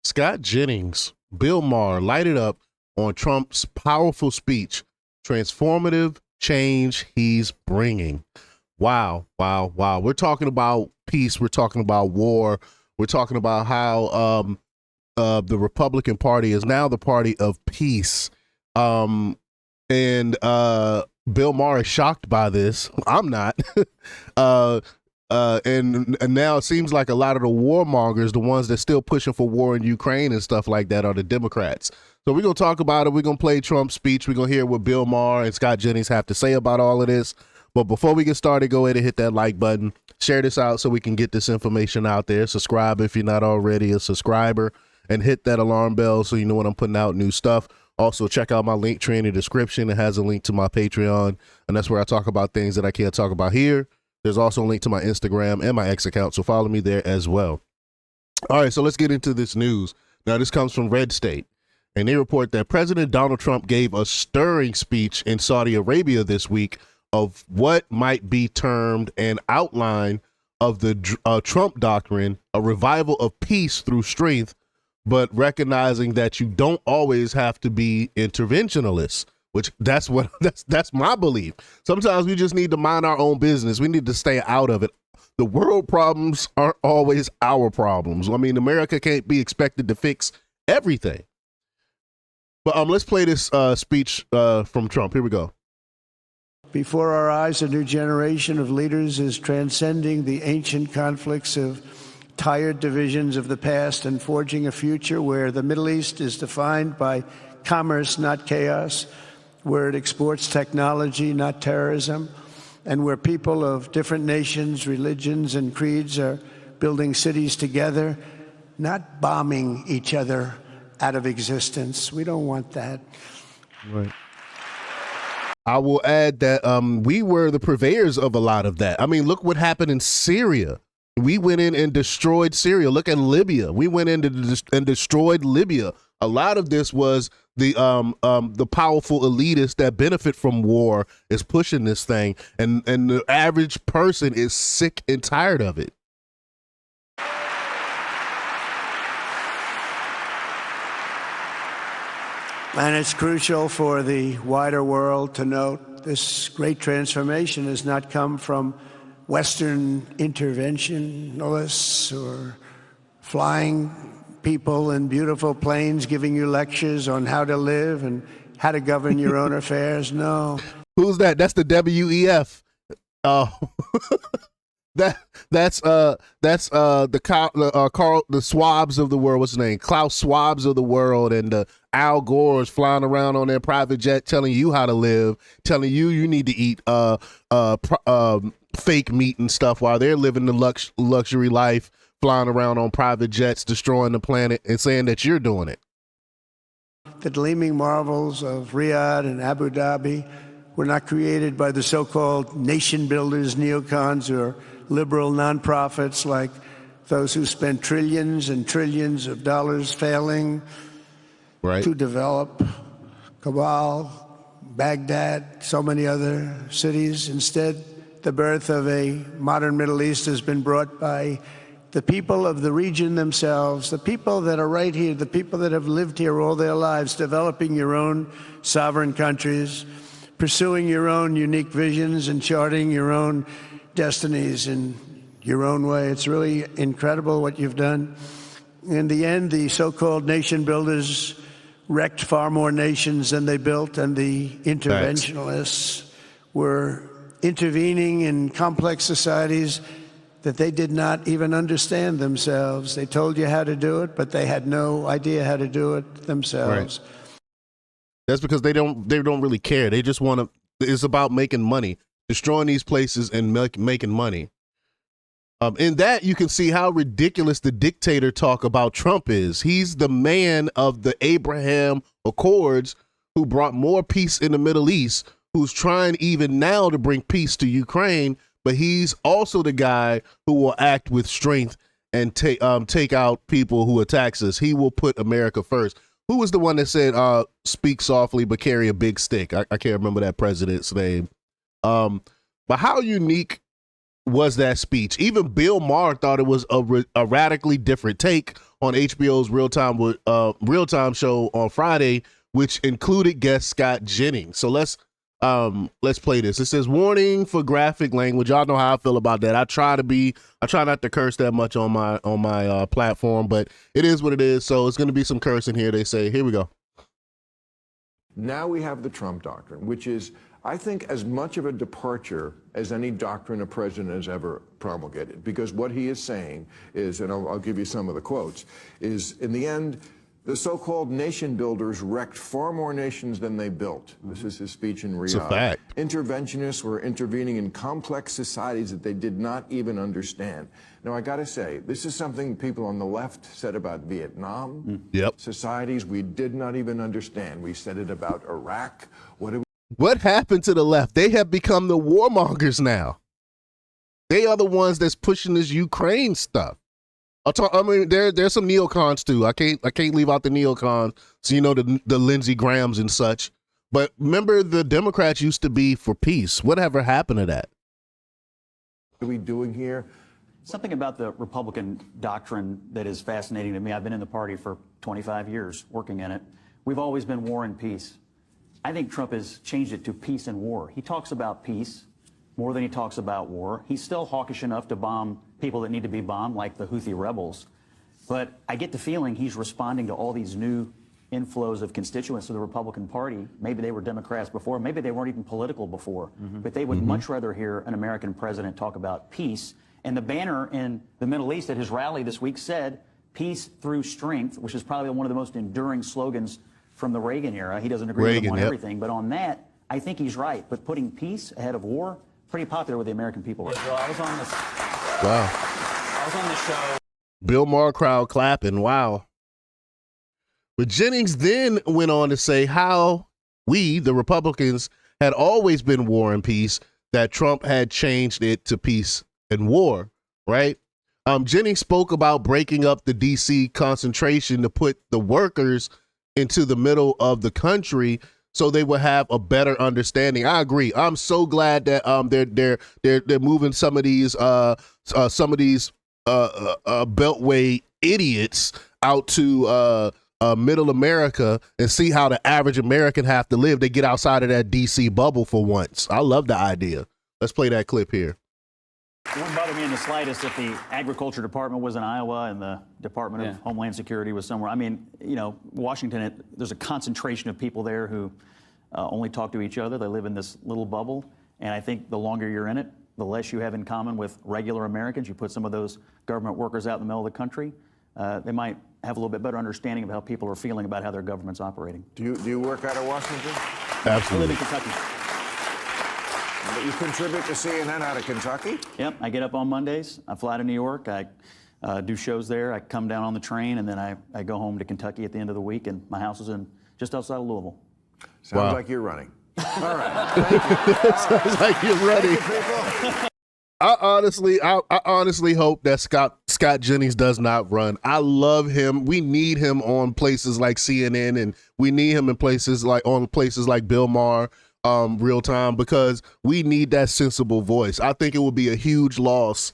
Scott Jennings, Bill Maher lighted up on Trump's powerful speech, transformative change he's bringing. Wow, wow, wow. We're talking about peace. We're talking about war. We're talking about how the Republican Party is now the party of peace. And Bill Maher is shocked by this. I'm not. And now it seems like a lot of the warmongers, the ones that still pushing for war in Ukraine and stuff like that, are the Democrats. So we're going to talk about it. We're going to play Trump's speech. We're going to hear what Bill Maher and Scott Jennings have to say about all of this. But before we get started, go ahead and hit that like button. Share this out so we can get this information out there. Subscribe if you're not already a subscriber. And hit that alarm bell so you know when I'm putting out new stuff. Also, check out my link tree in the description. It has a link to my Patreon. And that's where I talk about things that I can't talk about here. There's also a link to my Instagram and my X account, so follow me there as well. All right, so let's get into this news. Now, this comes from Red State, and they report that President Donald Trump gave a stirring speech in Saudi Arabia this week of what might be termed an outline of the Trump doctrine, a revival of peace through strength, but recognizing that you don't always have to be interventionalists. Which that's my belief. Sometimes we just need to mind our own business. We need to stay out of it. The world problems aren't always our problems. I mean, America can't be expected to fix everything. But let's play this speech from Trump. Here we go. Before our eyes, a new generation of leaders is transcending the ancient conflicts of tired divisions of the past and forging a future where the Middle East is defined by commerce, not chaos, where it exports technology, not terrorism, and where people of different nations, religions, and creeds are building cities together, not bombing each other out of existence. We don't want that. Right. I will add that we were the purveyors of a lot of that. I mean, look what happened in Syria. We went in and destroyed Syria. Look at Libya. We went in and destroyed Libya. A lot of this was the powerful elitists that benefit from war is pushing this thing, and the average person is sick and tired of it. And it's crucial for the wider world to note this great transformation has not come from Western interventionalists or flying people in beautiful planes giving you lectures on how to live and how to govern your own affairs. No. Who's that? That's the WEF. That's the Swabs of the world. What's his name? Klaus Swabs of the world, and Al Gore's flying around on their private jet, telling you how to live, telling you need to eat fake meat and stuff while they're living the luxury life, flying around on private jets, destroying the planet, and saying that you're doing it. The gleaming marvels of Riyadh and Abu Dhabi were not created by the so-called nation builders, neocons, or liberal nonprofits like those who spent trillions and trillions of dollars failing to develop Kabul, Baghdad, so many other cities. Instead, the birth of a modern Middle East has been brought by the people of the region themselves, the people that are right here, the people that have lived here all their lives, developing your own sovereign countries, pursuing your own unique visions and charting your own destinies in your own way. It's really incredible what you've done. In the end, the so-called nation builders wrecked far more nations than they built, and the interventionalists were intervening in complex societies that they did not even understand themselves. They told you how to do it, but they had no idea how to do it themselves. Right. That's because they don't really care. They just want to. It's about making money, destroying these places and making money. In that, you can see how ridiculous the dictator talk about Trump is. He's the man of the Abraham Accords who brought more peace in the Middle East, who's trying even now to bring peace to Ukraine. But he's also the guy who will act with strength and take out people who attack us. He will put America first. Who was the one that said, speak softly but carry a big stick? I can't remember that president's name. But how unique was that speech. Even Bill Maher thought it was a radically different take on HBO's real-time show on Friday, which included guest Scott Jennings. So let's play this. It says, warning for graphic language. Y'all know how I feel about that. I try not to curse that much on my platform, but it is what it is. So it's going to be some cursing here. They say, here we go. Now we have the Trump doctrine, which is, I think, as much of a departure as any doctrine a president has ever promulgated. Because what he is saying is, and I'll give you some of the quotes, is in the end, the so-called nation builders wrecked far more nations than they built. This is his speech in Riyadh. It's a fact. Interventionists were intervening in complex societies that they did not even understand. Now, I got to say, this is something people on the left said about Vietnam. Yep. Societies we did not even understand. We said it about Iraq. What happened to the left? They have become the warmongers now. They are the ones that's pushing this Ukraine stuff. I mean, there's some neocons too. I can't leave out the neocons. So you know the Lindsey Grahams and such. But remember, the Democrats used to be for peace. Whatever happened to that? What are we doing here? Something about the Republican doctrine that is fascinating to me. I've been in the party for 25 years, working in it. We've always been war and peace. I think Trump has changed it to peace and war. He talks about peace more than he talks about war. He's still hawkish enough to bomb people that need to be bombed, like the Houthi rebels. But I get the feeling he's responding to all these new inflows of constituents to the Republican Party. Maybe they were Democrats before, maybe they weren't even political before, but they would much rather hear an American president talk about peace. And the banner in the Middle East at his rally this week said, peace through strength, which is probably one of the most enduring slogans from the Reagan era. He doesn't agree with him on everything, but on that, I think he's right. But putting peace ahead of war, pretty popular with the American people. Well, I was on this. Wow. I was on the show. Bill Maher crowd clapping. Wow. But Jennings then went on to say how we, the Republicans, had always been war and peace, that Trump had changed it to peace and war, right? Jennings spoke about breaking up the D.C. concentration to put the workers into the middle of the country so they would have a better understanding. I agree. I'm so glad that they're moving some of these beltway idiots out to middle America and see how the average American have to live. They get outside of that DC bubble for once. I love the idea. Let's play that clip here. It wouldn't bother me in the slightest if the Agriculture Department was in Iowa and the Department of Homeland Security was somewhere. I mean, you know, Washington, there's a concentration of people there who only talk to each other. They live in this little bubble. And I think the longer you're in it, the less you have in common with regular Americans. You put some of those government workers out in the middle of the country, they might have a little bit better understanding of how people are feeling about how their government's operating. Do you work out of Washington? Absolutely. I live in Kentucky. But you contribute to CNN out of Kentucky? Yep, I get up on Mondays, I fly to New York, I do shows there, I come down on the train, and then I go home to Kentucky at the end of the week, and my house is just outside of Louisville. Sounds like you're running. All right, thank you. Sounds like you're ready. I honestly hope that Scott Jennings does not run. I love him. We need him on places like CNN, and we need him in places like Bill Maher, real time, because we need that sensible voice. I think it would be a huge loss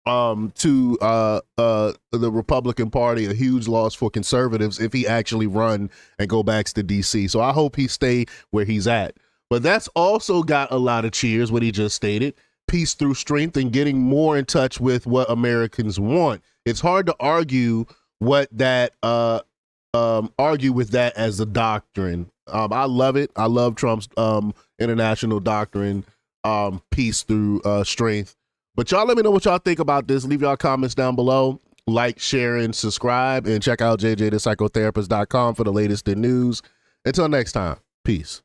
to the Republican Party, a huge loss for conservatives if he actually run and go back to DC. So I hope he stay where he's at. But that's also got a lot of cheers, what he just stated. Peace through strength and getting more in touch with what Americans want. It's hard to argue with that as a doctrine. I love it. I love Trump's international doctrine, peace through strength. But y'all let me know what y'all think about this. Leave y'all comments down below. Like, share, and subscribe. And check out jjthepsychotherapist.com for the latest in news. Until next time, peace.